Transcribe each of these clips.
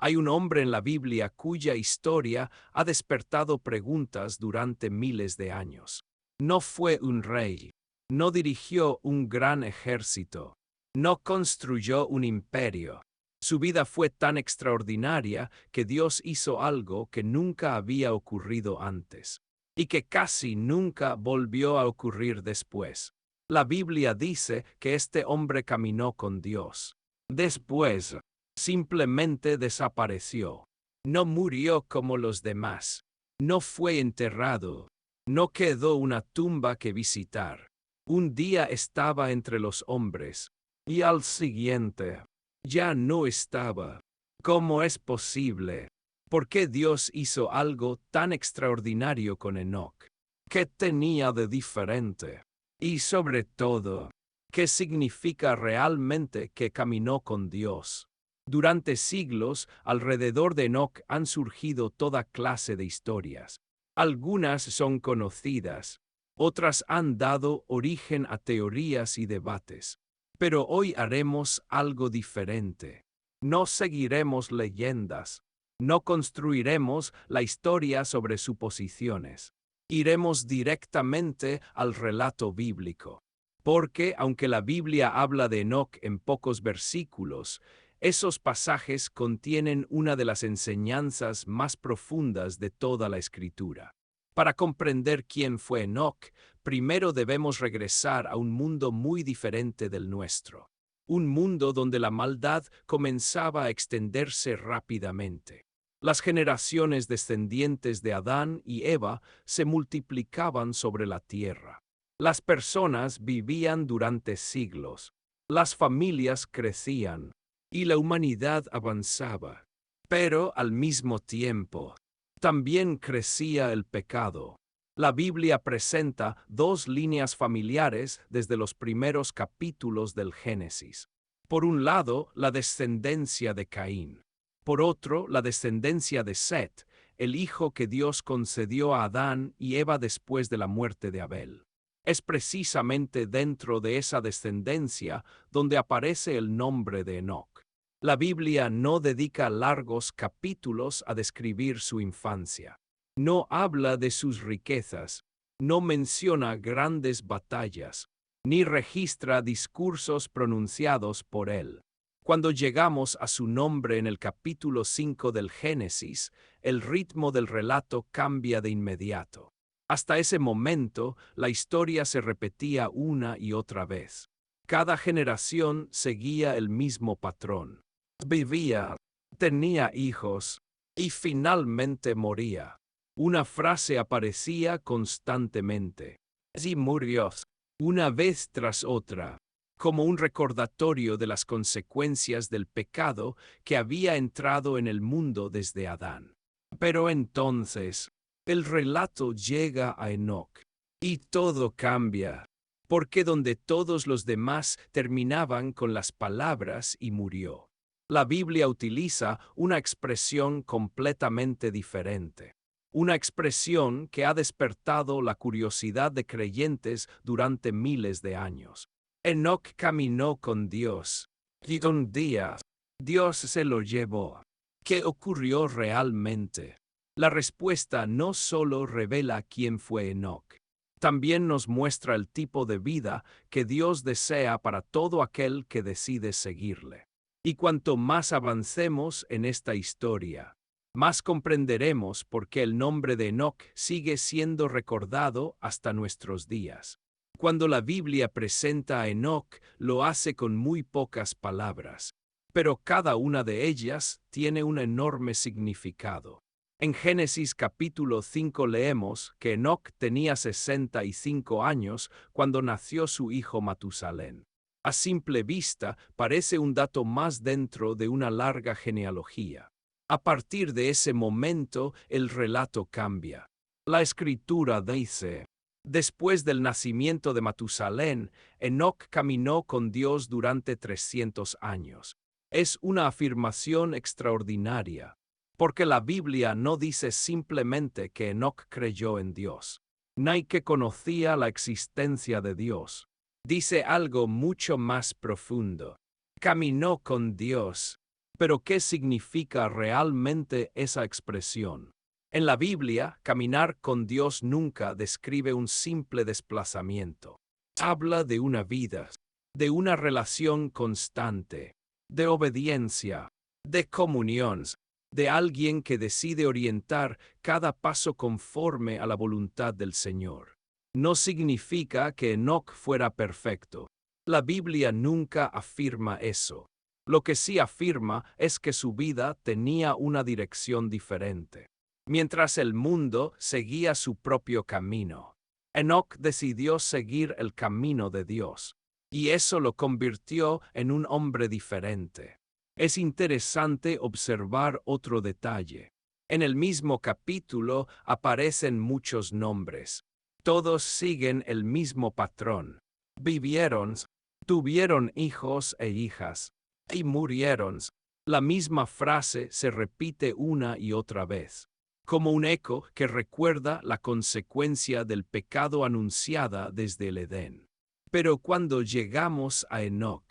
Hay un hombre en la Biblia cuya historia ha despertado preguntas durante miles de años. No fue un rey, no dirigió un gran ejército, no construyó un imperio. Su vida fue tan extraordinaria que Dios hizo algo que nunca había ocurrido antes, y que casi nunca volvió a ocurrir después. La Biblia dice que este hombre caminó con Dios. Después, simplemente desapareció. No murió como los demás. No fue enterrado. No quedó una tumba que visitar. Un día estaba entre los hombres, y al siguiente, ya no estaba. ¿Cómo es posible? ¿Por qué Dios hizo algo tan extraordinario con Enoc? ¿Qué tenía de diferente? Y sobre todo, ¿qué significa realmente que caminó con Dios? Durante siglos, alrededor de Enoc han surgido toda clase de historias. Algunas son conocidas, otras han dado origen a teorías y debates. Pero hoy haremos algo diferente. No seguiremos leyendas, no construiremos la historia sobre suposiciones. Iremos directamente al relato bíblico. Porque, aunque la Biblia habla de Enoc en pocos versículos, esos pasajes contienen una de las enseñanzas más profundas de toda la Escritura. Para comprender quién fue Enoc, primero debemos regresar a un mundo muy diferente del nuestro. Un mundo donde la maldad comenzaba a extenderse rápidamente. Las generaciones descendientes de Adán y Eva se multiplicaban sobre la tierra. Las personas vivían durante siglos. Las familias crecían y la humanidad avanzaba. Pero al mismo tiempo, también crecía el pecado. La Biblia presenta dos líneas familiares desde los primeros capítulos del Génesis. Por un lado, la descendencia de Caín. Por otro, la descendencia de Set, el hijo que Dios concedió a Adán y Eva después de la muerte de Abel. Es precisamente dentro de esa descendencia donde aparece el nombre de Enoc. La Biblia no dedica largos capítulos a describir su infancia. No habla de sus riquezas, no menciona grandes batallas, ni registra discursos pronunciados por él. Cuando llegamos a su nombre en el capítulo 5 del Génesis, el ritmo del relato cambia de inmediato. Hasta ese momento, la historia se repetía una y otra vez. Cada generación seguía el mismo patrón. Vivía, tenía hijos, y finalmente moría. Una frase aparecía constantemente. Y murió, una vez tras otra, como un recordatorio de las consecuencias del pecado que había entrado en el mundo desde Adán. Pero entonces, el relato llega a Enoc, y todo cambia, porque donde todos los demás terminaban con las palabras y murió, la Biblia utiliza una expresión completamente diferente. Una expresión que ha despertado la curiosidad de creyentes durante miles de años. Enoc caminó con Dios, y un día, Dios se lo llevó. ¿Qué ocurrió realmente? La respuesta no solo revela quién fue Enoc, también nos muestra el tipo de vida que Dios desea para todo aquel que decide seguirle. Y cuanto más avancemos en esta historia, más comprenderemos por qué el nombre de Enoc sigue siendo recordado hasta nuestros días. Cuando la Biblia presenta a Enoc, lo hace con muy pocas palabras, pero cada una de ellas tiene un enorme significado. En Génesis capítulo 5 leemos que Enoc tenía 65 años cuando nació su hijo Matusalén. A simple vista parece un dato más dentro de una larga genealogía. A partir de ese momento el relato cambia. La Escritura dice: después del nacimiento de Matusalén, Enoc caminó con Dios durante 300 años. Es una afirmación extraordinaria, porque la Biblia no dice simplemente que Enoc creyó en Dios, ni que conocía la existencia de Dios. Dice algo mucho más profundo. Caminó con Dios. Pero ¿qué significa realmente esa expresión? En la Biblia, caminar con Dios nunca describe un simple desplazamiento. Habla de una vida, de una relación constante, de obediencia, de comunión, de alguien que decide orientar cada paso conforme a la voluntad del Señor. No significa que Enoc fuera perfecto. La Biblia nunca afirma eso. Lo que sí afirma es que su vida tenía una dirección diferente. Mientras el mundo seguía su propio camino, Enoc decidió seguir el camino de Dios, y eso lo convirtió en un hombre diferente. Es interesante observar otro detalle. En el mismo capítulo aparecen muchos nombres. Todos siguen el mismo patrón. Vivieron, tuvieron hijos e hijas, y murieron. La misma frase se repite una y otra vez, como un eco que recuerda la consecuencia del pecado anunciada desde el Edén. Pero cuando llegamos a Enoc,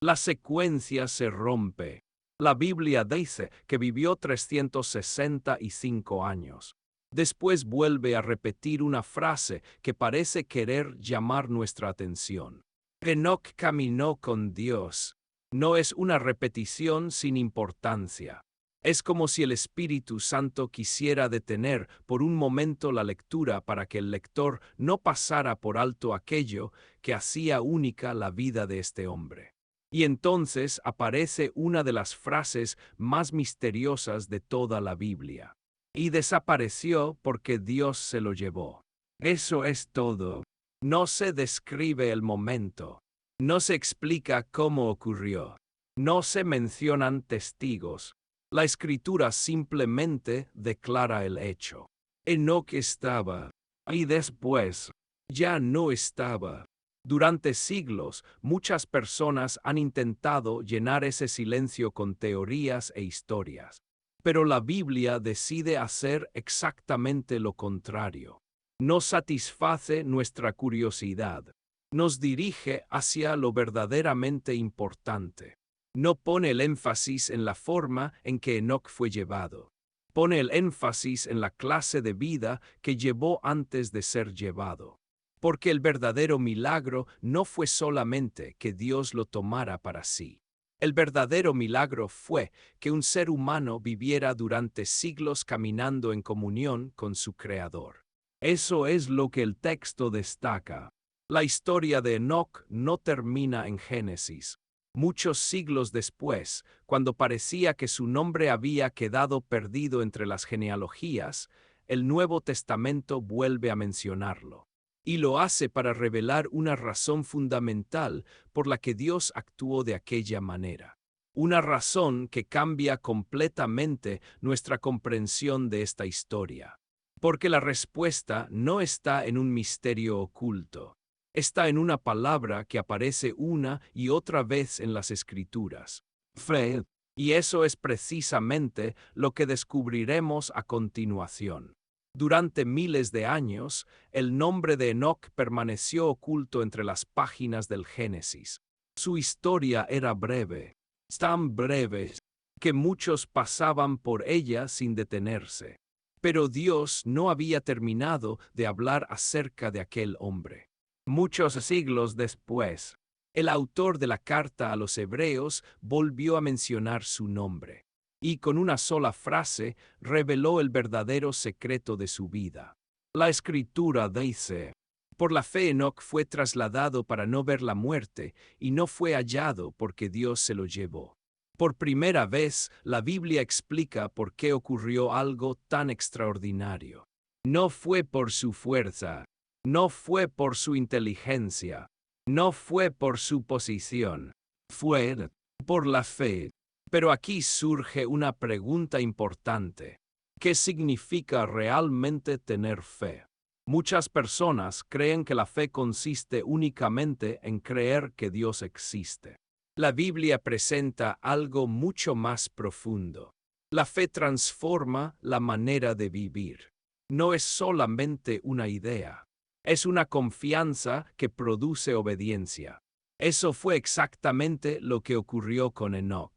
la secuencia se rompe. La Biblia dice que vivió 365 años. Después vuelve a repetir una frase que parece querer llamar nuestra atención. Enoc caminó con Dios. No es una repetición sin importancia. Es como si el Espíritu Santo quisiera detener por un momento la lectura para que el lector no pasara por alto aquello que hacía única la vida de este hombre. Y entonces aparece una de las frases más misteriosas de toda la Biblia. Y desapareció porque Dios se lo llevó. Eso es todo. No se describe el momento. No se explica cómo ocurrió. No se mencionan testigos. La Escritura simplemente declara el hecho. Enoc estaba, y después ya no estaba. Durante siglos, muchas personas han intentado llenar ese silencio con teorías e historias. Pero la Biblia decide hacer exactamente lo contrario. No satisface nuestra curiosidad. Nos dirige hacia lo verdaderamente importante. No pone el énfasis en la forma en que Enoc fue llevado. Pone el énfasis en la clase de vida que llevó antes de ser llevado. Porque el verdadero milagro no fue solamente que Dios lo tomara para sí. El verdadero milagro fue que un ser humano viviera durante siglos caminando en comunión con su Creador. Eso es lo que el texto destaca. La historia de Enoc no termina en Génesis. Muchos siglos después, cuando parecía que su nombre había quedado perdido entre las genealogías, el Nuevo Testamento vuelve a mencionarlo. Y lo hace para revelar una razón fundamental por la que Dios actuó de aquella manera. Una razón que cambia completamente nuestra comprensión de esta historia. Porque la respuesta no está en un misterio oculto. Está en una palabra que aparece una y otra vez en las Escrituras. Fe. Y eso es precisamente lo que descubriremos a continuación. Durante miles de años, el nombre de Enoc permaneció oculto entre las páginas del Génesis. Su historia era breve, tan breve, que muchos pasaban por ella sin detenerse. Pero Dios no había terminado de hablar acerca de aquel hombre. Muchos siglos después, el autor de la carta a los Hebreos volvió a mencionar su nombre. Y con una sola frase reveló el verdadero secreto de su vida. La Escritura dice: por la fe Enoc fue trasladado para no ver la muerte, y no fue hallado porque Dios se lo llevó. Por primera vez, la Biblia explica por qué ocurrió algo tan extraordinario. No fue por su fuerza, no fue por su inteligencia, no fue por su posición, fue por la fe. Pero aquí surge una pregunta importante. ¿Qué significa realmente tener fe? Muchas personas creen que la fe consiste únicamente en creer que Dios existe. La Biblia presenta algo mucho más profundo. La fe transforma la manera de vivir. No es solamente una idea. Es una confianza que produce obediencia. Eso fue exactamente lo que ocurrió con Enoc.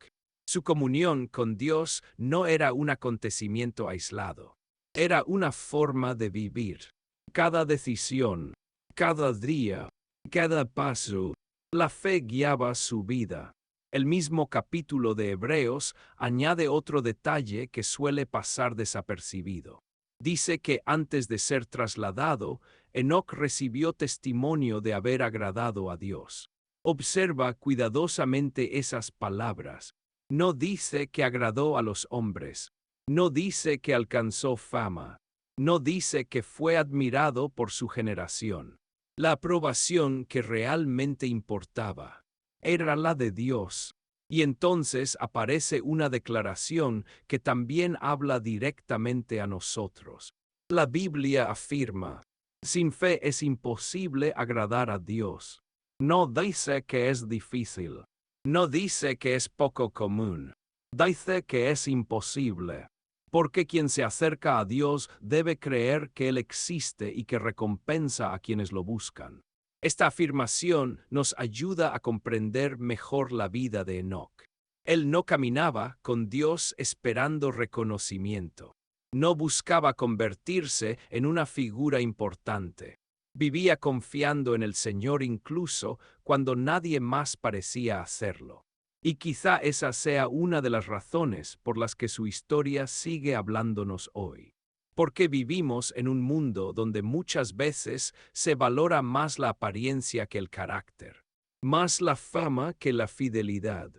Su comunión con Dios no era un acontecimiento aislado. Era una forma de vivir. Cada decisión, cada día, cada paso, la fe guiaba su vida. El mismo capítulo de Hebreos añade otro detalle que suele pasar desapercibido. Dice que antes de ser trasladado, Enoc recibió testimonio de haber agradado a Dios. Observa cuidadosamente esas palabras. No dice que agradó a los hombres. No dice que alcanzó fama. No dice que fue admirado por su generación. La aprobación que realmente importaba era la de Dios. Y entonces aparece una declaración que también habla directamente a nosotros. La Biblia afirma: sin fe es imposible agradar a Dios. No dice que es difícil. No dice que es poco común. Dice que es imposible. Porque quien se acerca a Dios debe creer que Él existe y que recompensa a quienes lo buscan. Esta afirmación nos ayuda a comprender mejor la vida de Enoc. Él no caminaba con Dios esperando reconocimiento. No buscaba convertirse en una figura importante. Vivía confiando en el Señor incluso cuando nadie más parecía hacerlo. Y quizá esa sea una de las razones por las que su historia sigue hablándonos hoy. Porque vivimos en un mundo donde muchas veces se valora más la apariencia que el carácter, más la fama que la fidelidad.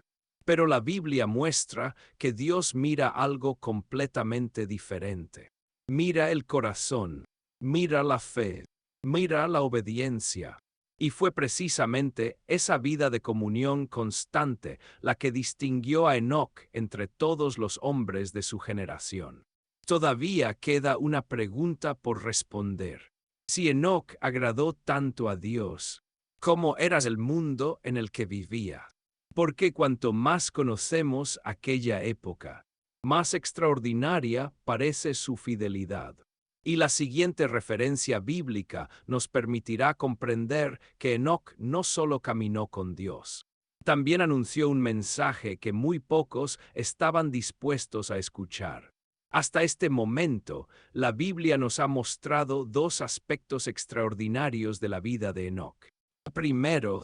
Pero la Biblia muestra que Dios mira algo completamente diferente. Mira el corazón, mira la fe, mira la obediencia. Y fue precisamente esa vida de comunión constante la que distinguió a Enoc entre todos los hombres de su generación. Todavía queda una pregunta por responder. Si Enoc agradó tanto a Dios, ¿cómo era el mundo en el que vivía? Porque cuanto más conocemos aquella época, más extraordinaria parece su fidelidad. Y la siguiente referencia bíblica nos permitirá comprender que Enoc no solo caminó con Dios, también anunció un mensaje que muy pocos estaban dispuestos a escuchar. Hasta este momento, la Biblia nos ha mostrado dos aspectos extraordinarios de la vida de Enoc. Primero,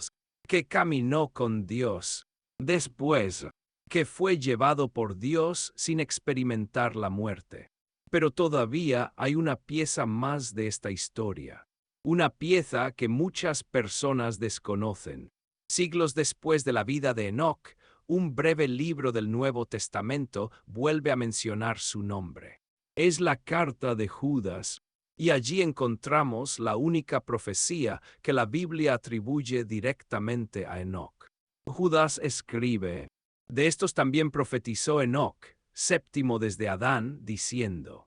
que caminó con Dios. Después, que fue llevado por Dios sin experimentar la muerte. Pero todavía hay una pieza más de esta historia. Una pieza que muchas personas desconocen. Siglos después de la vida de Enoc, un breve libro del Nuevo Testamento vuelve a mencionar su nombre. Es la carta de Judas, y allí encontramos la única profecía que la Biblia atribuye directamente a Enoc. Judas escribe: de estos también profetizó Enoc, séptimo desde Adán, diciendo: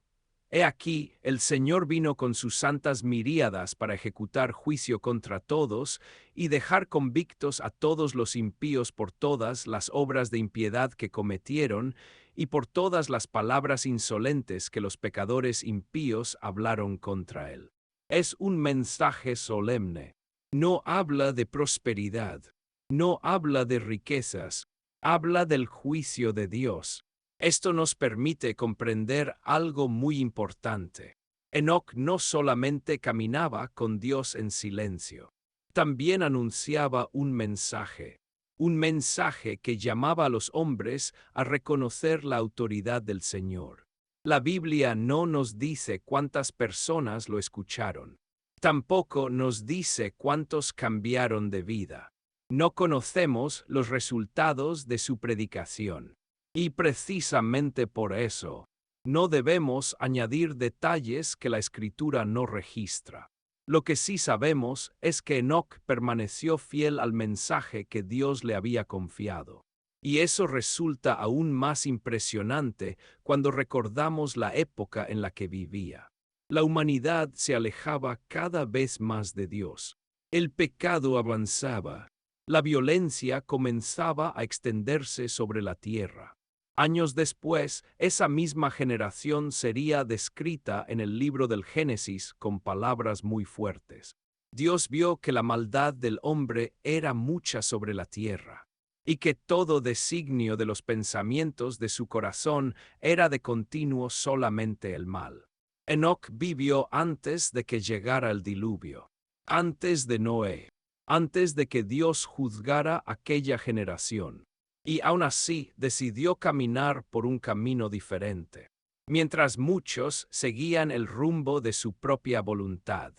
he aquí, el Señor vino con sus santas miríadas para ejecutar juicio contra todos y dejar convictos a todos los impíos por todas las obras de impiedad que cometieron y por todas las palabras insolentes que los pecadores impíos hablaron contra él. Es un mensaje solemne. No habla de prosperidad. No habla de riquezas. Habla del juicio de Dios. Esto nos permite comprender algo muy importante. Enoc no solamente caminaba con Dios en silencio, también anunciaba un mensaje que llamaba a los hombres a reconocer la autoridad del Señor. La Biblia no nos dice cuántas personas lo escucharon. Tampoco nos dice cuántos cambiaron de vida. No conocemos los resultados de su predicación. Y precisamente por eso, no debemos añadir detalles que la Escritura no registra. Lo que sí sabemos es que Enoc permaneció fiel al mensaje que Dios le había confiado. Y eso resulta aún más impresionante cuando recordamos la época en la que vivía. La humanidad se alejaba cada vez más de Dios. El pecado avanzaba. La violencia comenzaba a extenderse sobre la tierra. Años después, esa misma generación sería descrita en el libro del Génesis con palabras muy fuertes. Dios vio que la maldad del hombre era mucha sobre la tierra, y que todo designio de los pensamientos de su corazón era de continuo solamente el mal. Enoc vivió antes de que llegara el diluvio, antes de Noé, antes de que Dios juzgara aquella generación, y aún así decidió caminar por un camino diferente, mientras muchos seguían el rumbo de su propia voluntad.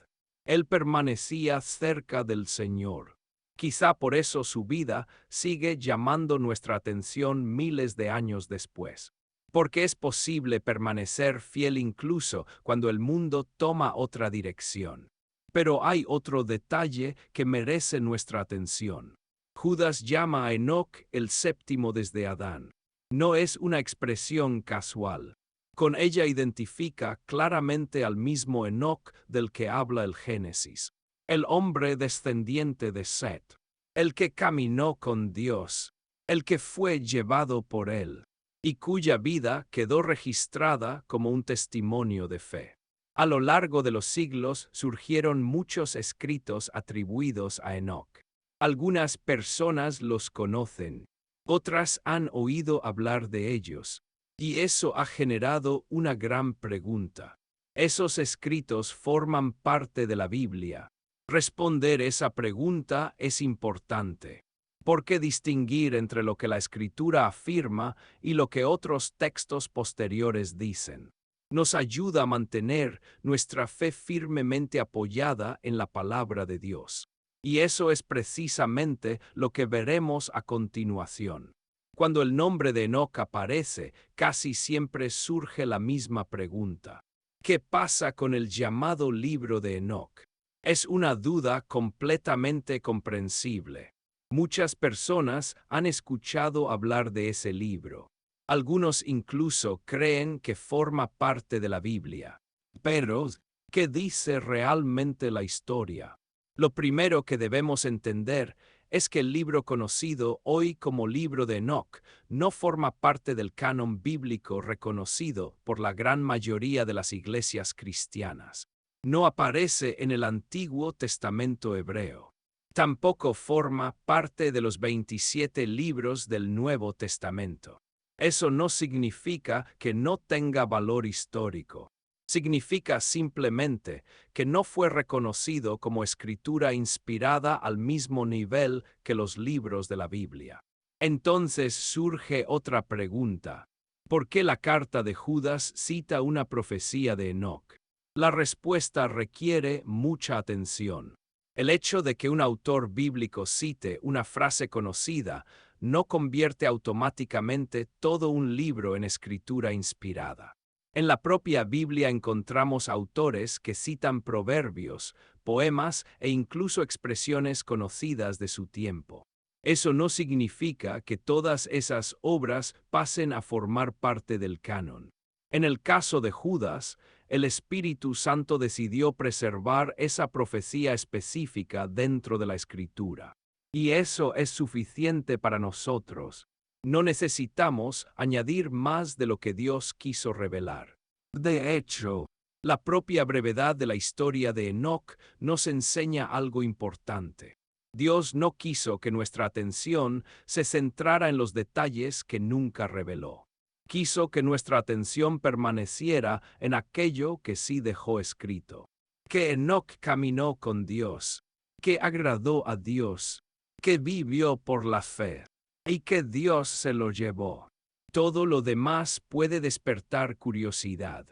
Él permanecía cerca del Señor. Quizá por eso su vida sigue llamando nuestra atención miles de años después. Porque es posible permanecer fiel incluso cuando el mundo toma otra dirección. Pero hay otro detalle que merece nuestra atención. Judas llama a Enoc el séptimo desde Adán. No es una expresión casual. Con ella identifica claramente al mismo Enoc del que habla el Génesis. El hombre descendiente de Set, el que caminó con Dios, el que fue llevado por él, y cuya vida quedó registrada como un testimonio de fe. A lo largo de los siglos surgieron muchos escritos atribuidos a Enoc. Algunas personas los conocen, otras han oído hablar de ellos, y eso ha generado una gran pregunta. ¿Esos escritos forman parte de la Biblia? Responder esa pregunta es importante. ¿Por qué distinguir entre lo que la Escritura afirma y lo que otros textos posteriores dicen? Nos ayuda a mantener nuestra fe firmemente apoyada en la palabra de Dios. Y eso es precisamente lo que veremos a continuación. Cuando el nombre de Enoc aparece, casi siempre surge la misma pregunta. ¿Qué pasa con el llamado libro de Enoc? Es una duda completamente comprensible. Muchas personas han escuchado hablar de ese libro. Algunos incluso creen que forma parte de la Biblia. Pero, ¿qué dice realmente la historia? Lo primero que debemos entender es que el libro conocido hoy como libro de Enoc no forma parte del canon bíblico reconocido por la gran mayoría de las iglesias cristianas. No aparece en el Antiguo Testamento hebreo. Tampoco forma parte de los 27 libros del Nuevo Testamento. Eso no significa que no tenga valor histórico. Significa simplemente que no fue reconocido como escritura inspirada al mismo nivel que los libros de la Biblia. Entonces surge otra pregunta. ¿Por qué la carta de Judas cita una profecía de Enoc? La respuesta requiere mucha atención. El hecho de que un autor bíblico cite una frase conocida no convierte automáticamente todo un libro en escritura inspirada. En la propia Biblia encontramos autores que citan proverbios, poemas e incluso expresiones conocidas de su tiempo. Eso no significa que todas esas obras pasen a formar parte del canon. En el caso de Judas, el Espíritu Santo decidió preservar esa profecía específica dentro de la Escritura. Y eso es suficiente para nosotros. No necesitamos añadir más de lo que Dios quiso revelar. De hecho, la propia brevedad de la historia de Enoc nos enseña algo importante. Dios no quiso que nuestra atención se centrara en los detalles que nunca reveló. Quiso que nuestra atención permaneciera en aquello que sí dejó escrito. Que Enoc caminó con Dios, que agradó a Dios, que vivió por la fe, y que Dios se lo llevó. Todo lo demás puede despertar curiosidad,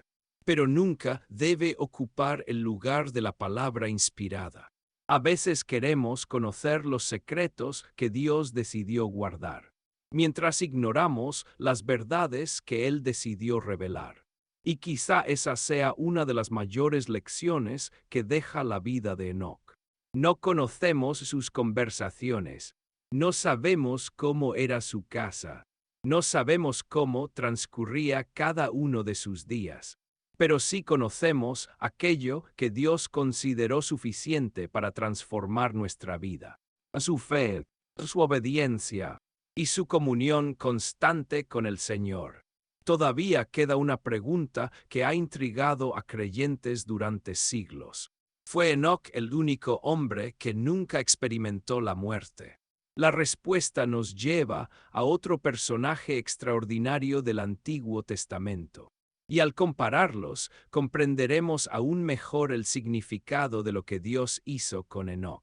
pero nunca debe ocupar el lugar de la palabra inspirada. A veces queremos conocer los secretos que Dios decidió guardar, mientras ignoramos las verdades que Él decidió revelar. Y quizá esa sea una de las mayores lecciones que deja la vida de Enoc. No conocemos sus conversaciones, no sabemos cómo era su casa, no sabemos cómo transcurría cada uno de sus días, pero sí conocemos aquello que Dios consideró suficiente para transformar nuestra vida. Su fe, su obediencia y su comunión constante con el Señor. Todavía queda una pregunta que ha intrigado a creyentes durante siglos. ¿Fue Enoc el único hombre que nunca experimentó la muerte? La respuesta nos lleva a otro personaje extraordinario del Antiguo Testamento. Y al compararlos, comprenderemos aún mejor el significado de lo que Dios hizo con Enoc.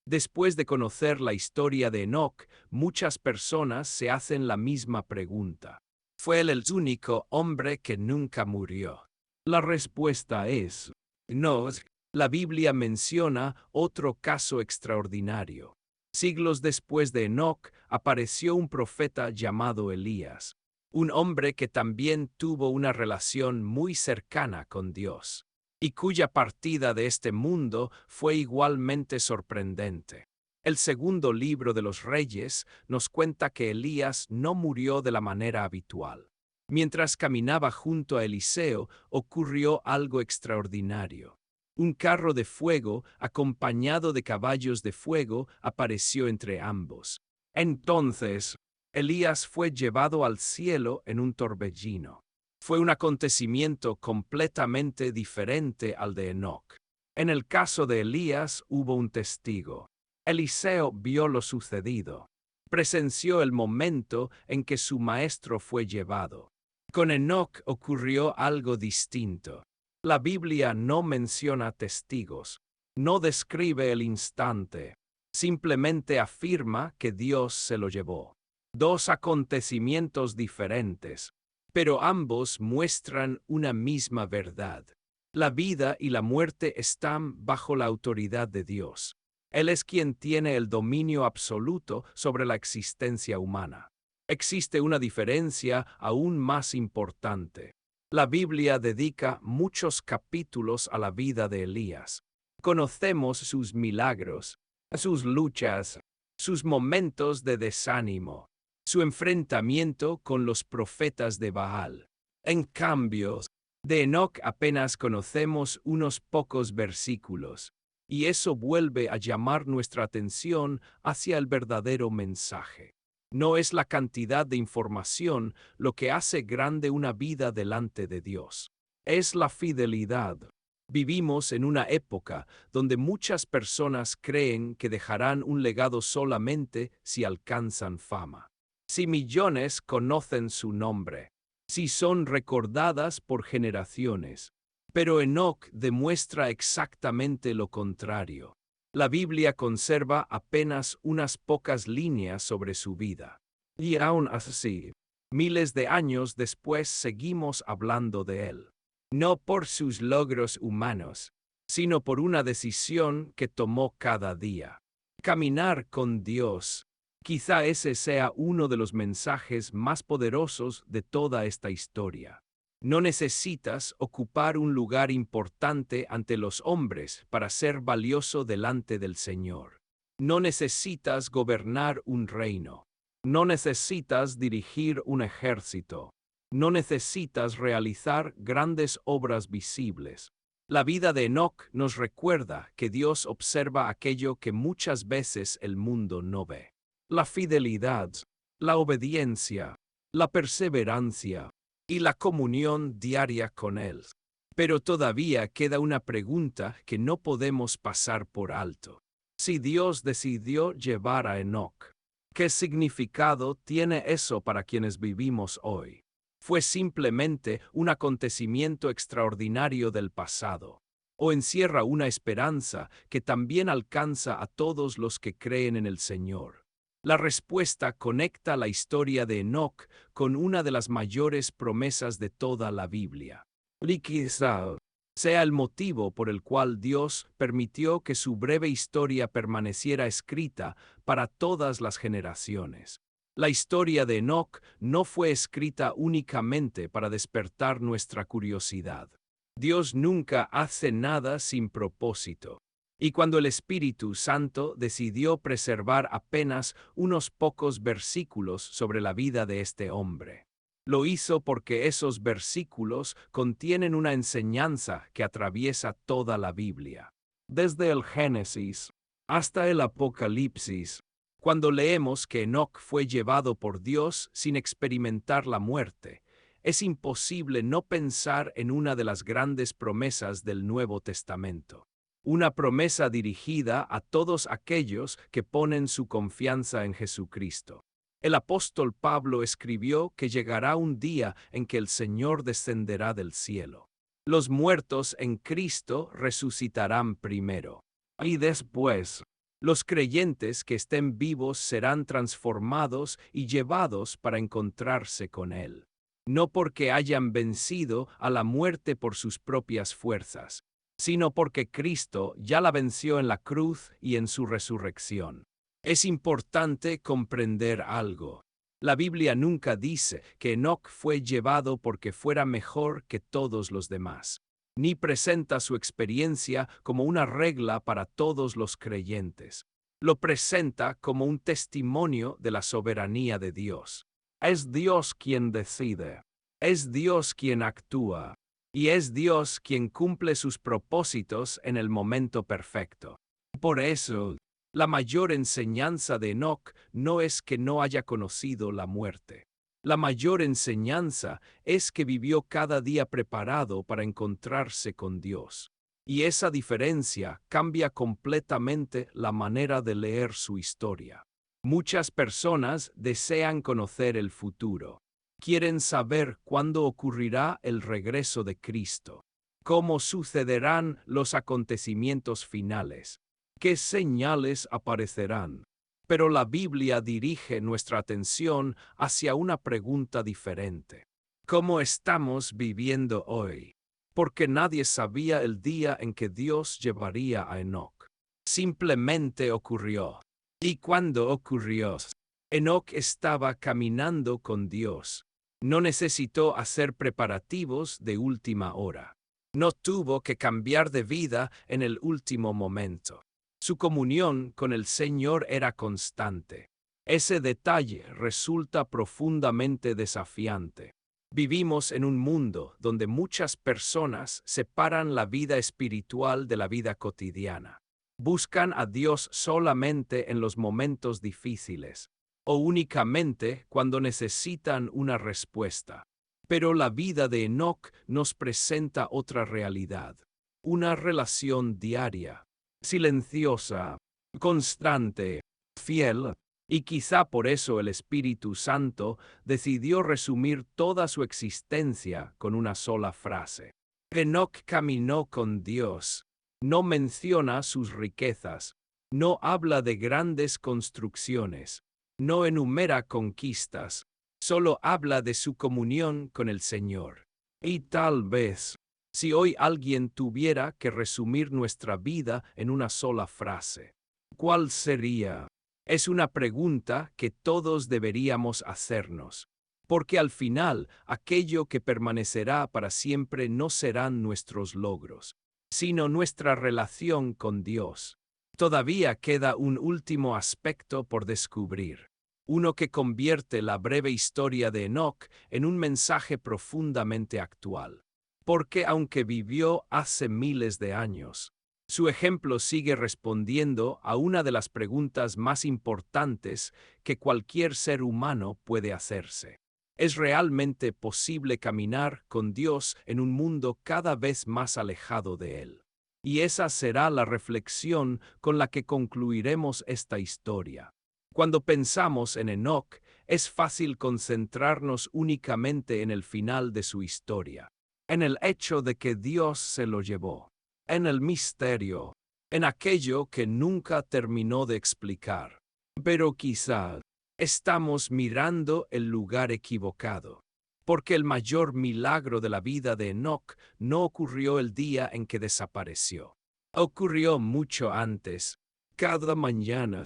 Después de conocer la historia de Enoc, muchas personas se hacen la misma pregunta. ¿Fue él el único hombre que nunca murió? La respuesta es no. La Biblia menciona otro caso extraordinario. Siglos después de Enoc, apareció un profeta llamado Elías, un hombre que también tuvo una relación muy cercana con Dios, y cuya partida de este mundo fue igualmente sorprendente. El segundo libro de los Reyes nos cuenta que Elías no murió de la manera habitual. Mientras caminaba junto a Eliseo, ocurrió algo extraordinario. Un carro de fuego, acompañado de caballos de fuego, apareció entre ambos. Entonces, Elías fue llevado al cielo en un torbellino. Fue un acontecimiento completamente diferente al de Enoc. En el caso de Elías hubo un testigo. Eliseo vio lo sucedido. Presenció el momento en que su maestro fue llevado. Con Enoc ocurrió algo distinto. La Biblia no menciona testigos, no describe el instante, simplemente afirma que Dios se lo llevó. Dos acontecimientos diferentes, pero ambos muestran una misma verdad. La vida y la muerte están bajo la autoridad de Dios. Él es quien tiene el dominio absoluto sobre la existencia humana. Existe una diferencia aún más importante. La Biblia dedica muchos capítulos a la vida de Elías. Conocemos sus milagros, sus luchas, sus momentos de desánimo, su enfrentamiento con los profetas de Baal. En cambio, de Enoc apenas conocemos unos pocos versículos, y eso vuelve a llamar nuestra atención hacia el verdadero mensaje. No es la cantidad de información lo que hace grande una vida delante de Dios. Es la fidelidad. Vivimos en una época donde muchas personas creen que dejarán un legado solamente si alcanzan fama, si millones conocen su nombre, si son recordadas por generaciones. Pero Enoc demuestra exactamente lo contrario. La Biblia conserva apenas unas pocas líneas sobre su vida. Y aún así, miles de años después seguimos hablando de él. No por sus logros humanos, sino por una decisión que tomó cada día. Caminar con Dios. Quizá ese sea uno de los mensajes más poderosos de toda esta historia. No necesitas ocupar un lugar importante ante los hombres para ser valioso delante del Señor. No necesitas gobernar un reino. No necesitas dirigir un ejército. No necesitas realizar grandes obras visibles. La vida de Enoc nos recuerda que Dios observa aquello que muchas veces el mundo no ve. La fidelidad, la obediencia, la perseverancia y la comunión diaria con Él. Pero todavía queda una pregunta que no podemos pasar por alto. Si Dios decidió llevar a Enoc, ¿qué significado tiene eso para quienes vivimos hoy? ¿Fue simplemente un acontecimiento extraordinario del pasado? ¿O encierra una esperanza que también alcanza a todos los que creen en el Señor? La respuesta conecta la historia de Enoc con una de las mayores promesas de toda la Biblia. Y quizá sea el motivo por el cual Dios permitió que su breve historia permaneciera escrita para todas las generaciones. La historia de Enoc no fue escrita únicamente para despertar nuestra curiosidad. Dios nunca hace nada sin propósito. Y cuando el Espíritu Santo decidió preservar apenas unos pocos versículos sobre la vida de este hombre, lo hizo porque esos versículos contienen una enseñanza que atraviesa toda la Biblia. Desde el Génesis hasta el Apocalipsis, cuando leemos que Enoc fue llevado por Dios sin experimentar la muerte, es imposible no pensar en una de las grandes promesas del Nuevo Testamento. una promesa dirigida a todos aquellos que ponen su confianza en Jesucristo. El apóstol Pablo escribió que llegará un día en que el Señor descenderá del cielo. Los muertos en Cristo resucitarán primero. Y después, los creyentes que estén vivos serán transformados y llevados para encontrarse con Él. No porque hayan vencido a la muerte por sus propias fuerzas, sino porque Cristo ya la venció en la cruz y en su resurrección. Es importante comprender algo. La Biblia nunca dice que Enoc fue llevado porque fuera mejor que todos los demás, ni presenta su experiencia como una regla para todos los creyentes. Lo presenta como un testimonio de la soberanía de Dios. Es Dios quien decide, es Dios quien actúa, y es Dios quien cumple sus propósitos en el momento perfecto. Por eso, la mayor enseñanza de Enoc no es que no haya conocido la muerte. La mayor enseñanza es que vivió cada día preparado para encontrarse con Dios. Y esa diferencia cambia completamente la manera de leer su historia. Muchas personas desean conocer el futuro. Quieren saber cuándo ocurrirá el regreso de Cristo, cómo sucederán los acontecimientos finales, qué señales aparecerán. Pero la Biblia dirige nuestra atención hacia una pregunta diferente. ¿Cómo estamos viviendo hoy? Porque nadie sabía el día en que Dios llevaría a Enoc. Simplemente ocurrió. ¿Y cuándo ocurrió? Enoc estaba caminando con Dios. No necesitó hacer preparativos de última hora. No tuvo que cambiar de vida en el último momento. Su comunión con el Señor era constante. Ese detalle resulta profundamente desafiante. Vivimos en un mundo donde muchas personas separan la vida espiritual de la vida cotidiana. Buscan a Dios solamente en los momentos difíciles, o únicamente cuando necesitan una respuesta. Pero la vida de Enoc nos presenta otra realidad, una relación diaria, silenciosa, constante, fiel, y quizá por eso el Espíritu Santo decidió resumir toda su existencia con una sola frase. Enoc caminó con Dios. No menciona sus riquezas, no habla de grandes construcciones, no enumera conquistas, solo habla de su comunión con el Señor. Y tal vez, si hoy alguien tuviera que resumir nuestra vida en una sola frase, ¿cuál sería? Es una pregunta que todos deberíamos hacernos, porque al final aquello que permanecerá para siempre no serán nuestros logros, sino nuestra relación con Dios. Todavía queda un último aspecto por descubrir, uno que convierte la breve historia de Enoc en un mensaje profundamente actual. Porque aunque vivió hace miles de años, su ejemplo sigue respondiendo a una de las preguntas más importantes que cualquier ser humano puede hacerse. ¿Es realmente posible caminar con Dios en un mundo cada vez más alejado de Él? Y esa será la reflexión con la que concluiremos esta historia. Cuando pensamos en Enoc, es fácil concentrarnos únicamente en el final de su historia, en el hecho de que Dios se lo llevó, en el misterio, en aquello que nunca terminó de explicar. Pero quizá estamos mirando el lugar equivocado, porque el mayor milagro de la vida de Enoc no ocurrió el día en que desapareció. Ocurrió mucho antes, cada mañana,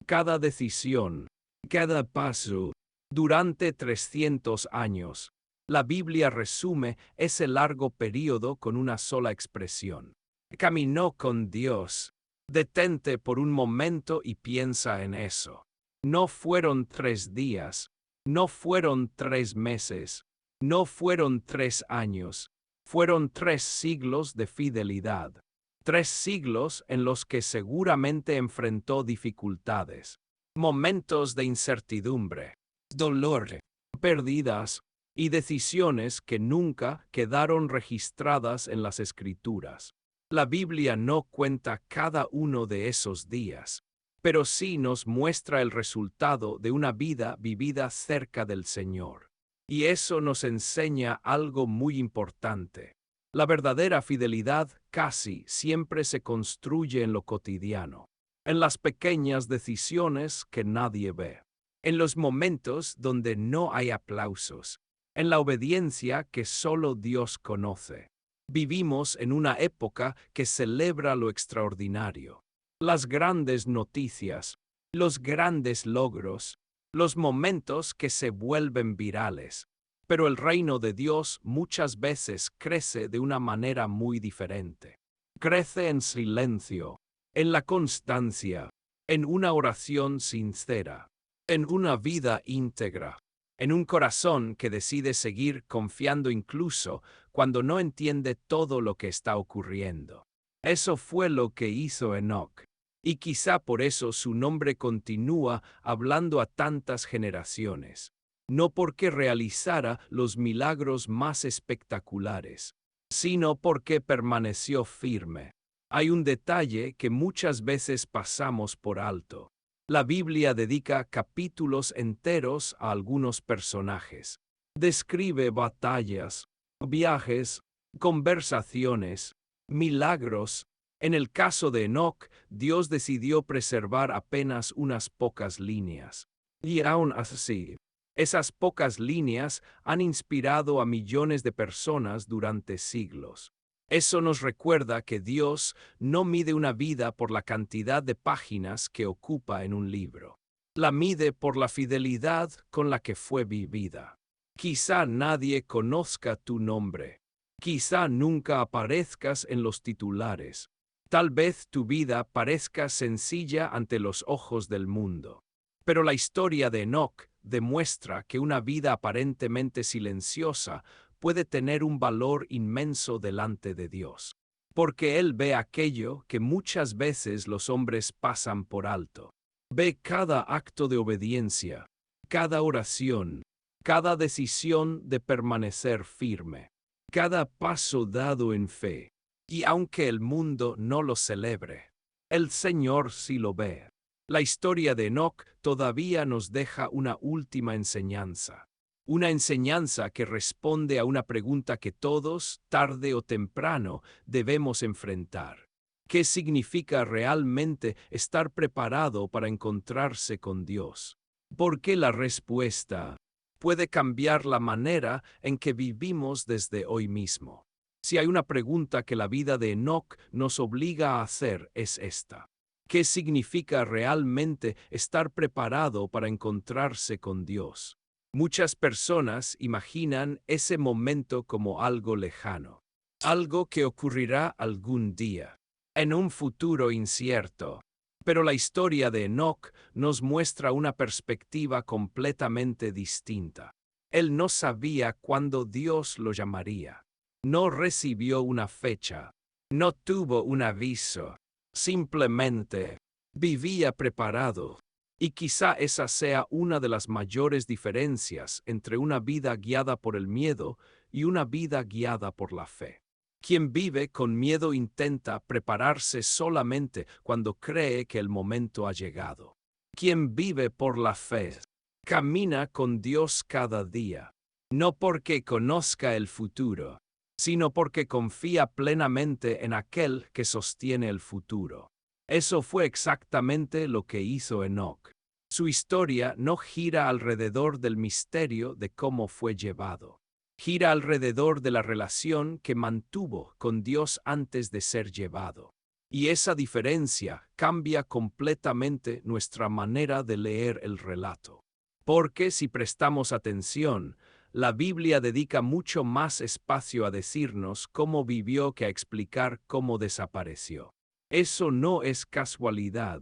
cada decisión, cada paso, durante 300 años. La Biblia resume ese largo período con una sola expresión. Caminó con Dios. Detente por un momento y piensa en eso. No fueron 3 días, no fueron 3 meses, no fueron 3 años, fueron 3 siglos de fidelidad. 3 siglos en los que seguramente enfrentó dificultades, momentos de incertidumbre, dolor, pérdidas y decisiones que nunca quedaron registradas en las Escrituras. La Biblia no cuenta cada uno de esos días, pero sí nos muestra el resultado de una vida vivida cerca del Señor. Y eso nos enseña algo muy importante. La verdadera fidelidad casi siempre se construye en lo cotidiano, en las pequeñas decisiones que nadie ve, en los momentos donde no hay aplausos, en la obediencia que solo Dios conoce. Vivimos en una época que celebra lo extraordinario, las grandes noticias, los grandes logros, los momentos que se vuelven virales. Pero el reino de Dios muchas veces crece de una manera muy diferente. Crece en silencio, en la constancia, en una oración sincera, en una vida íntegra, en un corazón que decide seguir confiando incluso cuando no entiende todo lo que está ocurriendo. Eso fue lo que hizo Enoc, y quizá por eso su nombre continúa hablando a tantas generaciones. No porque realizara los milagros más espectaculares, sino porque permaneció firme. Hay un detalle que muchas veces pasamos por alto. La Biblia dedica capítulos enteros a algunos personajes. Describe batallas, viajes, conversaciones, milagros. En el caso de Enoc, Dios decidió preservar apenas unas pocas líneas. Y aún así, esas pocas líneas han inspirado a millones de personas durante siglos. Eso nos recuerda que Dios no mide una vida por la cantidad de páginas que ocupa en un libro. La mide por la fidelidad con la que fue vivida. Quizá nadie conozca tu nombre. Quizá nunca aparezcas en los titulares. Tal vez tu vida parezca sencilla ante los ojos del mundo. Pero la historia de Enoc demuestra que una vida aparentemente silenciosa puede tener un valor inmenso delante de Dios, porque Él ve aquello que muchas veces los hombres pasan por alto. Ve cada acto de obediencia, cada oración, cada decisión de permanecer firme, cada paso dado en fe. Y aunque el mundo no lo celebre, el Señor sí lo ve. La historia de Enoc todavía nos deja una última enseñanza. Una enseñanza que responde a una pregunta que todos, tarde o temprano, debemos enfrentar. ¿Qué significa realmente estar preparado para encontrarse con Dios? Porque la respuesta puede cambiar la manera en que vivimos desde hoy mismo. Si hay una pregunta que la vida de Enoc nos obliga a hacer, es esta. ¿Qué significa realmente estar preparado para encontrarse con Dios? Muchas personas imaginan ese momento como algo lejano, algo que ocurrirá algún día, en un futuro incierto. Pero la historia de Enoc nos muestra una perspectiva completamente distinta. Él no sabía cuándo Dios lo llamaría. No recibió una fecha. No tuvo un aviso. Simplemente vivía preparado. Y quizá esa sea una de las mayores diferencias entre una vida guiada por el miedo y una vida guiada por la fe. Quien vive con miedo intenta prepararse solamente cuando cree que el momento ha llegado. Quien vive por la fe camina con Dios cada día, no porque conozca el futuro, sino porque confía plenamente en aquel que sostiene el futuro. Eso fue exactamente lo que hizo Enoc. Su historia no gira alrededor del misterio de cómo fue llevado. Gira alrededor de la relación que mantuvo con Dios antes de ser llevado. Y esa diferencia cambia completamente nuestra manera de leer el relato. Porque si prestamos atención, la Biblia dedica mucho más espacio a decirnos cómo vivió que a explicar cómo desapareció. Eso no es casualidad.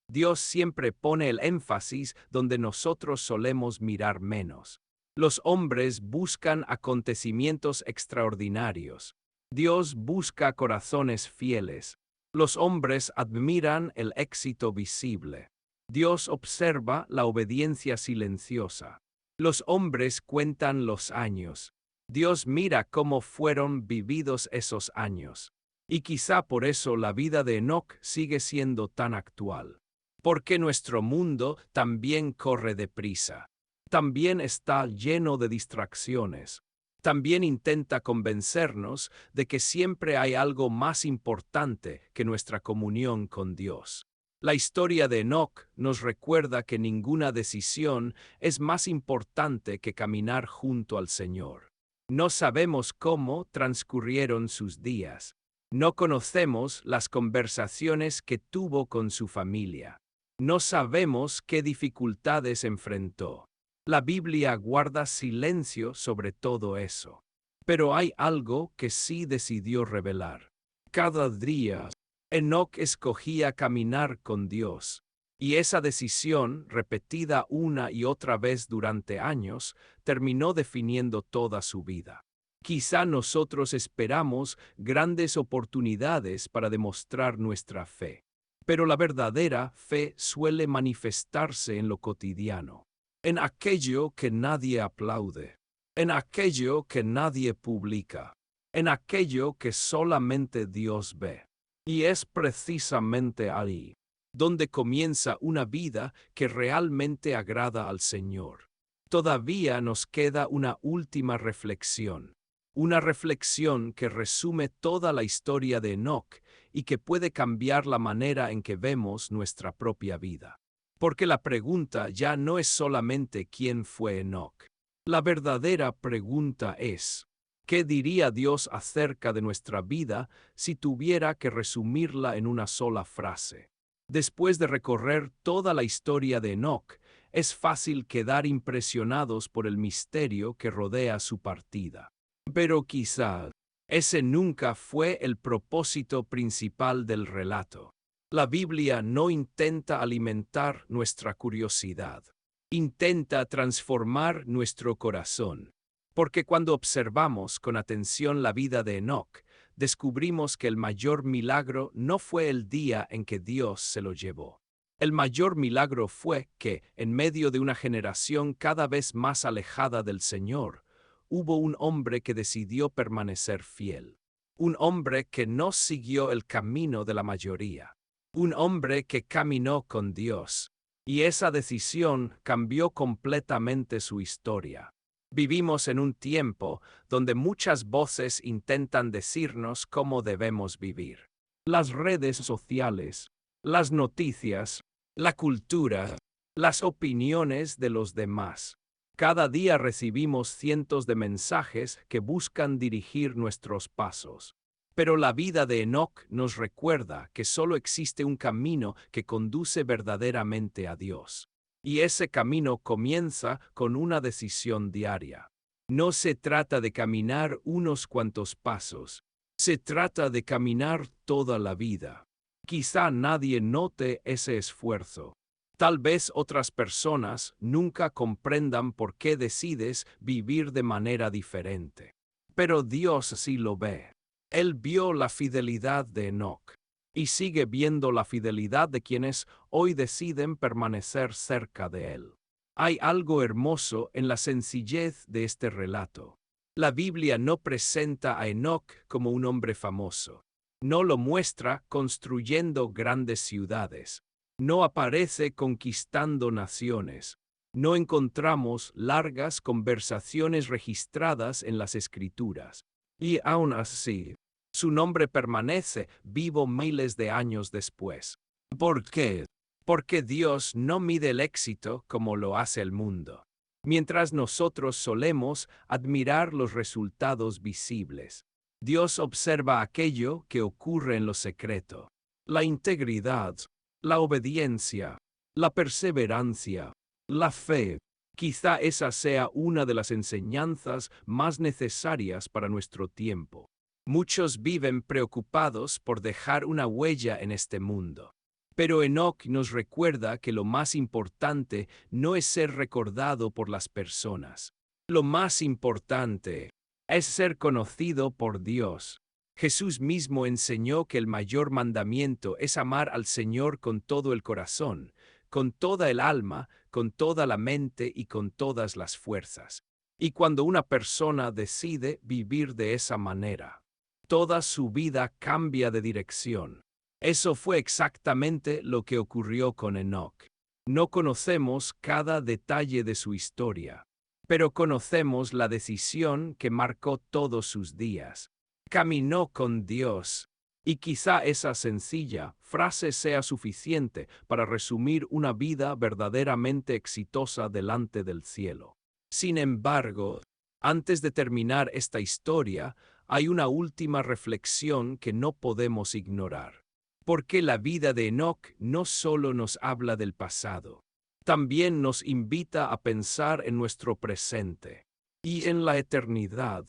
Dios siempre pone el énfasis donde nosotros solemos mirar menos. Los hombres buscan acontecimientos extraordinarios. Dios busca corazones fieles. Los hombres admiran el éxito visible. Dios observa la obediencia silenciosa. Los hombres cuentan los años. Dios mira cómo fueron vividos esos años. Y quizá por eso la vida de Enoc sigue siendo tan actual. Porque nuestro mundo también corre deprisa. También está lleno de distracciones. También intenta convencernos de que siempre hay algo más importante que nuestra comunión con Dios. La historia de Enoc nos recuerda que ninguna decisión es más importante que caminar junto al Señor. No sabemos cómo transcurrieron sus días. No conocemos las conversaciones que tuvo con su familia. No sabemos qué dificultades enfrentó. La Biblia guarda silencio sobre todo eso. Pero hay algo que sí decidió revelar. Cada día, Enoc escogía caminar con Dios. Y esa decisión, repetida una y otra vez durante años, terminó definiendo toda su vida. Quizá nosotros esperamos grandes oportunidades para demostrar nuestra fe. Pero la verdadera fe suele manifestarse en lo cotidiano, en aquello que nadie aplaude, en aquello que nadie publica, en aquello que solamente Dios ve. Y es precisamente ahí donde comienza una vida que realmente agrada al Señor. Todavía nos queda una última reflexión. Una reflexión que resume toda la historia de Enoc y que puede cambiar la manera en que vemos nuestra propia vida. Porque la pregunta ya no es solamente quién fue Enoc. La verdadera pregunta es, ¿qué diría Dios acerca de nuestra vida si tuviera que resumirla en una sola frase? Después de recorrer toda la historia de Enoc, es fácil quedar impresionados por el misterio que rodea su partida. Pero quizá ese nunca fue el propósito principal del relato. La Biblia no intenta alimentar nuestra curiosidad. Intenta transformar nuestro corazón. Porque cuando observamos con atención la vida de Enoc, descubrimos que el mayor milagro no fue el día en que Dios se lo llevó. El mayor milagro fue que, en medio de una generación cada vez más alejada del Señor, hubo un hombre que decidió permanecer fiel. Un hombre que no siguió el camino de la mayoría. Un hombre que caminó con Dios. Y esa decisión cambió completamente su historia. Vivimos en un tiempo donde muchas voces intentan decirnos cómo debemos vivir. Las redes sociales, las noticias, la cultura, las opiniones de los demás. Cada día recibimos cientos de mensajes que buscan dirigir nuestros pasos. Pero la vida de Enoc nos recuerda que solo existe un camino que conduce verdaderamente a Dios. Y ese camino comienza con una decisión diaria. No se trata de caminar unos cuantos pasos. Se trata de caminar toda la vida. Quizá nadie note ese esfuerzo. Tal vez otras personas nunca comprendan por qué decides vivir de manera diferente. Pero Dios sí lo ve. Él vio la fidelidad de Enoc y sigue viendo la fidelidad de quienes hoy deciden permanecer cerca de Él. Hay algo hermoso en la sencillez de este relato. La Biblia no presenta a Enoc como un hombre famoso. No lo muestra construyendo grandes ciudades. No aparece conquistando naciones. No encontramos largas conversaciones registradas en las Escrituras. Y aún así, su nombre permanece vivo miles de años después. ¿Por qué? Porque Dios no mide el éxito como lo hace el mundo. Mientras nosotros solemos admirar los resultados visibles, Dios observa aquello que ocurre en lo secreto. La integridad, la obediencia, la perseverancia, la fe. Quizá esa sea una de las enseñanzas más necesarias para nuestro tiempo. Muchos viven preocupados por dejar una huella en este mundo. Pero Enoc nos recuerda que lo más importante no es ser recordado por las personas. Lo más importante es ser conocido por Dios. Jesús mismo enseñó que el mayor mandamiento es amar al Señor con todo el corazón, con toda el alma, con toda la mente y con todas las fuerzas. Y cuando una persona decide vivir de esa manera, Toda su vida cambia de dirección. Eso fue exactamente lo que ocurrió con Enoc. No conocemos cada detalle de su historia, pero conocemos la decisión que marcó todos sus días. Caminó con Dios. Y quizá esa sencilla frase sea suficiente para resumir una vida verdaderamente exitosa delante del cielo. Sin embargo, antes de terminar esta historia, hay una última reflexión que no podemos ignorar. Porque la vida de Enoc no solo nos habla del pasado, también nos invita a pensar en nuestro presente y en la eternidad.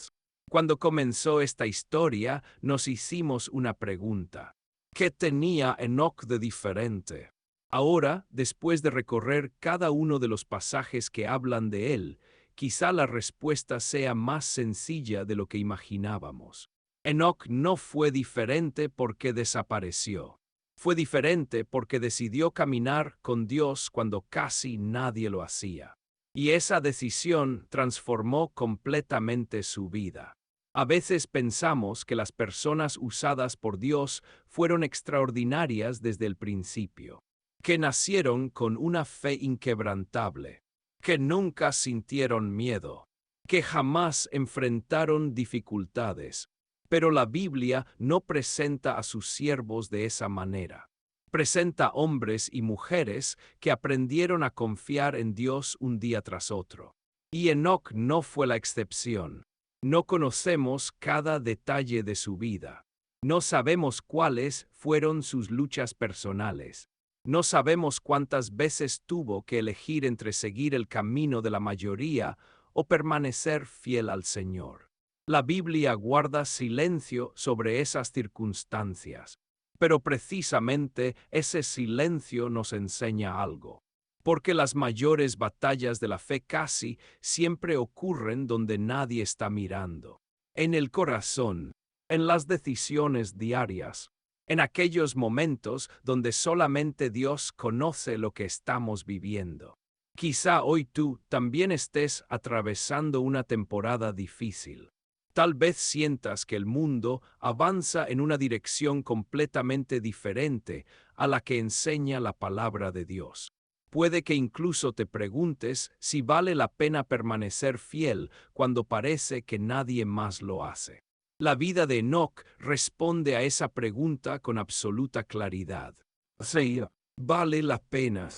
Cuando comenzó esta historia, nos hicimos una pregunta. ¿Qué tenía Enoc de diferente? Ahora, después de recorrer cada uno de los pasajes que hablan de él, quizá la respuesta sea más sencilla de lo que imaginábamos. Enoc no fue diferente porque desapareció. Fue diferente porque decidió caminar con Dios cuando casi nadie lo hacía. Y esa decisión transformó completamente su vida. A veces pensamos que las personas usadas por Dios fueron extraordinarias desde el principio, que nacieron con una fe inquebrantable, que nunca sintieron miedo, que jamás enfrentaron dificultades. Pero la Biblia no presenta a sus siervos de esa manera. Presenta hombres y mujeres que aprendieron a confiar en Dios un día tras otro. Y Enoc no fue la excepción. No conocemos cada detalle de su vida. No sabemos cuáles fueron sus luchas personales. No sabemos cuántas veces tuvo que elegir entre seguir el camino de la mayoría o permanecer fiel al Señor. La Biblia guarda silencio sobre esas circunstancias, pero precisamente ese silencio nos enseña algo. Porque las mayores batallas de la fe casi siempre ocurren donde nadie está mirando. En el corazón, en las decisiones diarias, en aquellos momentos donde solamente Dios conoce lo que estamos viviendo. Quizá hoy tú también estés atravesando una temporada difícil. Tal vez sientas que el mundo avanza en una dirección completamente diferente a la que enseña la palabra de Dios. Puede que incluso te preguntes si vale la pena permanecer fiel cuando parece que nadie más lo hace. La vida de Enoc responde a esa pregunta con absoluta claridad. Sí, vale la pena.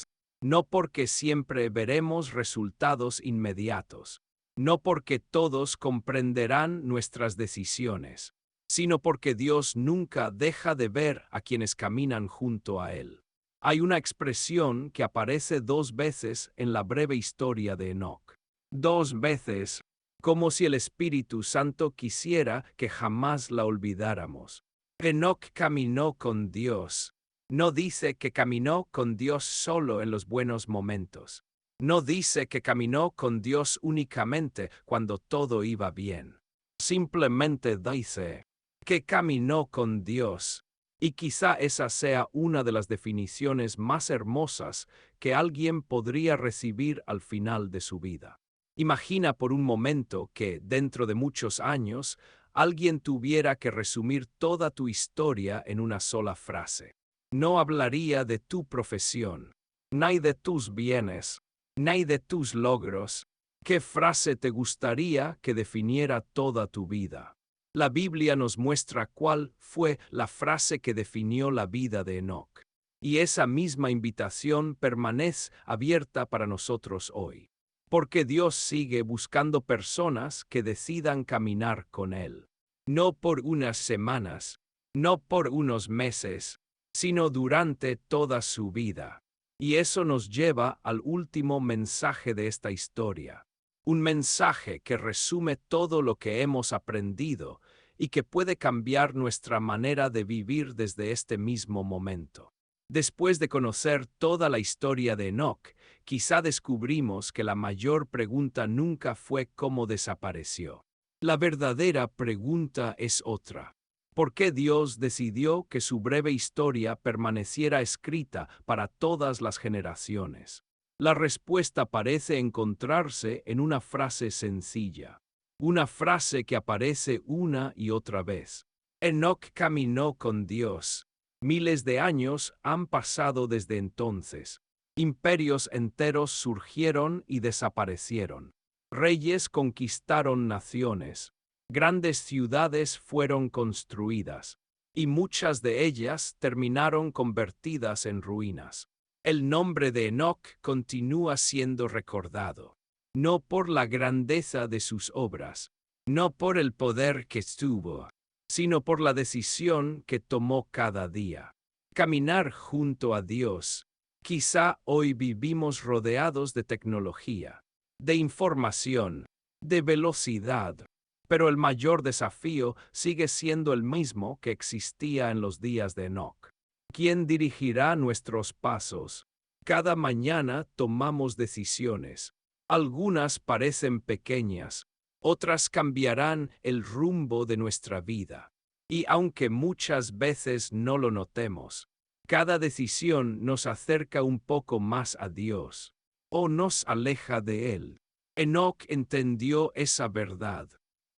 No porque siempre veremos resultados inmediatos, no porque todos comprenderán nuestras decisiones, sino porque Dios nunca deja de ver a quienes caminan junto a Él. Hay una expresión que aparece 2 veces en la breve historia de Enoc. 2 veces, como si el Espíritu Santo quisiera que jamás la olvidáramos. Enoc caminó con Dios. No dice que caminó con Dios solo en los buenos momentos. No dice que caminó con Dios únicamente cuando todo iba bien. Simplemente dice que caminó con Dios. Y quizá esa sea una de las definiciones más hermosas que alguien podría recibir al final de su vida. Imagina por un momento que, dentro de muchos años, alguien tuviera que resumir toda tu historia en una sola frase. No hablaría de tu profesión, ni de tus bienes, ni de tus logros. ¿Qué frase te gustaría que definiera toda tu vida? La Biblia nos muestra cuál fue la frase que definió la vida de Enoc. Y esa misma invitación permanece abierta para nosotros hoy. Porque Dios sigue buscando personas que decidan caminar con Él. No por unas semanas, no por unos meses, sino durante toda su vida. Y eso nos lleva al último mensaje de esta historia. Un mensaje que resume todo lo que hemos aprendido y que puede cambiar nuestra manera de vivir desde este mismo momento. Después de conocer toda la historia de Enoc, quizá descubrimos que la mayor pregunta nunca fue cómo desapareció. La verdadera pregunta es otra. ¿Por qué Dios decidió que su breve historia permaneciera escrita para todas las generaciones? La respuesta parece encontrarse en una frase sencilla, una frase que aparece una y otra vez. Enoc caminó con Dios. Miles de años han pasado desde entonces. Imperios enteros surgieron y desaparecieron. Reyes conquistaron naciones. Grandes ciudades fueron construidas, y muchas de ellas terminaron convertidas en ruinas. El nombre de Enoc continúa siendo recordado, no por la grandeza de sus obras, no por el poder que tuvo, sino por la decisión que tomó cada día. Caminar junto a Dios. Quizá hoy vivimos rodeados de tecnología, de información, de velocidad, pero el mayor desafío sigue siendo el mismo que existía en los días de Enoc. ¿Quién dirigirá nuestros pasos? Cada mañana tomamos decisiones. Algunas parecen pequeñas, otras cambiarán el rumbo de nuestra vida. Y aunque muchas veces no lo notemos, cada decisión nos acerca un poco más a Dios, o nos aleja de Él. Enoc entendió esa verdad.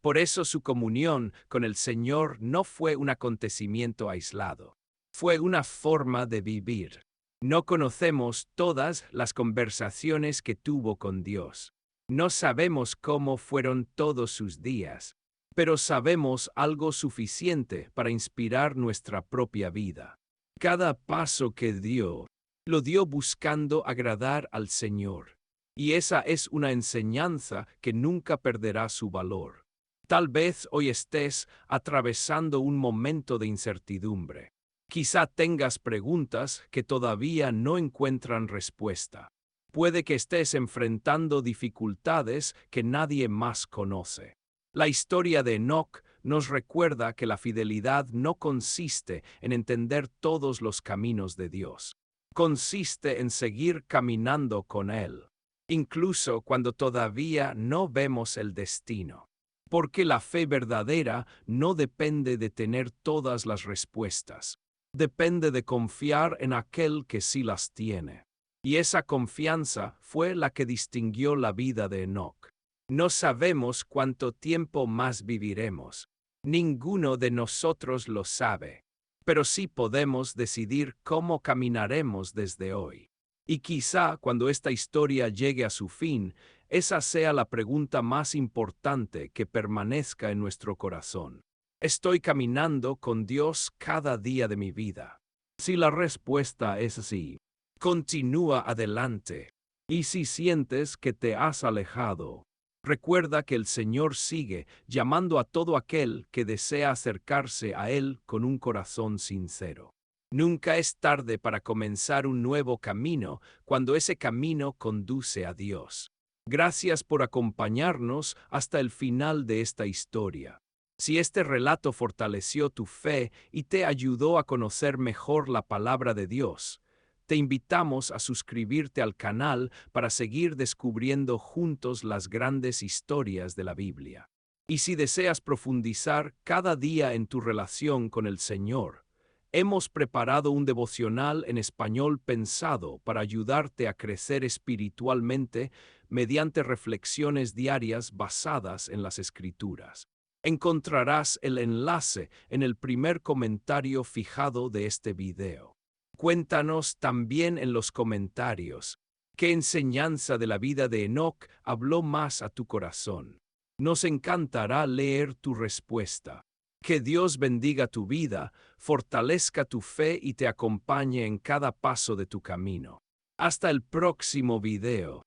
Por eso su comunión con el Señor no fue un acontecimiento aislado. Fue una forma de vivir. No conocemos todas las conversaciones que tuvo con Dios. No sabemos cómo fueron todos sus días, pero sabemos algo suficiente para inspirar nuestra propia vida. Cada paso que dio, lo dio buscando agradar al Señor. Y esa es una enseñanza que nunca perderá su valor. Tal vez hoy estés atravesando un momento de incertidumbre. Quizá tengas preguntas que todavía no encuentran respuesta. Puede que estés enfrentando dificultades que nadie más conoce. La historia de Enoc nos recuerda que la fidelidad no consiste en entender todos los caminos de Dios. Consiste en seguir caminando con Él, incluso cuando todavía no vemos el destino. Porque la fe verdadera no depende de tener todas las respuestas. Depende de confiar en aquel que sí las tiene. Y esa confianza fue la que distinguió la vida de Enoc. No sabemos cuánto tiempo más viviremos. Ninguno de nosotros lo sabe. Pero sí podemos decidir cómo caminaremos desde hoy. Y quizá cuando esta historia llegue a su fin, esa sea la pregunta más importante que permanezca en nuestro corazón. ¿Estoy caminando con Dios cada día de mi vida? Si la respuesta es sí, continúa adelante. Y si sientes que te has alejado, recuerda que el Señor sigue llamando a todo aquel que desea acercarse a Él con un corazón sincero. Nunca es tarde para comenzar un nuevo camino cuando ese camino conduce a Dios. Gracias por acompañarnos hasta el final de esta historia. Si este relato fortaleció tu fe y te ayudó a conocer mejor la palabra de Dios, te invitamos a suscribirte al canal para seguir descubriendo juntos las grandes historias de la Biblia. Y si deseas profundizar cada día en tu relación con el Señor, hemos preparado un devocional en español pensado para ayudarte a crecer espiritualmente mediante reflexiones diarias basadas en las Escrituras. Encontrarás el enlace en el primer comentario fijado de este video. Cuéntanos también en los comentarios qué enseñanza de la vida de Enoc habló más a tu corazón. Nos encantará leer tu respuesta. Que Dios bendiga tu vida, fortalezca tu fe y te acompañe en cada paso de tu camino. Hasta el próximo video.